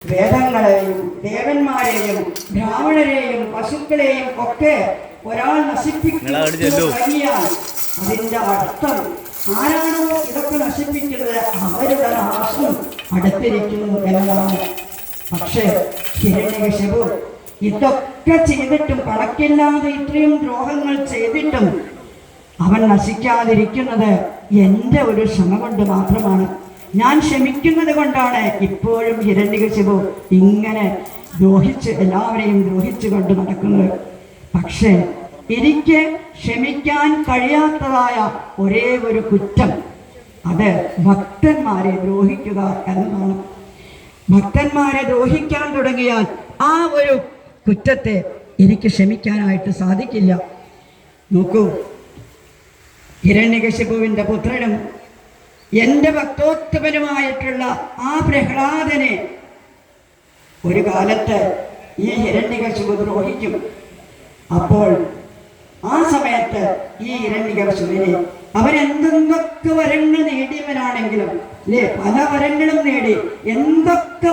വേദങ്ങളെയും ദേവന്മാരെയും ബ്രാഹ്മണരെയും പശുക്കളെയും ഒക്കെ ഒരാൾ നശിപ്പിക്കാൻ അതിന്റെ അർത്ഥം ആരാണോ ഇതൊക്കെ നശിപ്പിക്കുന്നത് അവരുടെ നാശം അടുത്തിരിക്കുന്നു എന്നതാണ്. പക്ഷേ ഹിരണ്യകശിപു ഇതൊക്കെ ചെയ്തിട്ടും കണക്കില്ലാതെ ഇത്രയും ദ്രോഹങ്ങൾ ചെയ്തിട്ടും അവൻ നശിക്കാതിരിക്കുന്നത് എൻ്റെ ഒരു ക്ഷമ കൊണ്ട് മാത്രമാണ്. ഞാൻ ക്ഷമിക്കുന്നത് കൊണ്ടാണ് ഇപ്പോഴും ഹിരണ്യകശിപു ഇങ്ങനെ എല്ലാവരെയും ദ്രോഹിച്ചു കൊണ്ട് നടക്കുന്നത്. പക്ഷേ എനിക്ക് ക്ഷമിക്കാൻ കഴിയാത്തതായ ഒരേ ഒരു കുറ്റം, അത് ഭക്തന്മാരെ ദ്രോഹിക്കുക എന്നതാണ്. ഭക്തന്മാരെ ദ്രോഹിക്കാൻ തുടങ്ങിയാൽ ആ ഒരു കുറ്റത്തെ എനിക്ക് ക്ഷമിക്കാനായിട്ട് സാധിക്കില്ല. നോക്കൂ, ഹിരണ്യകശിപുവിൻ്റെ പുത്രനും എൻ്റെ ഭക്തോത്തമനുമായിട്ടുള്ള ആ പ്രഹ്ലാദനെ ഒരു കാലത്ത് ഈ ഹിരണ്യകശിപു ദ്രോഹിക്കും. അപ്പോൾ ആ സമയത്ത് ഈ ഹിരണ്യകശിപുവിനെ അവരെന്തൊക്കെ വരങ്ങൾ നേടിയവനാണെങ്കിലും പല വരങ്ങളും നേടി എന്തൊക്കെ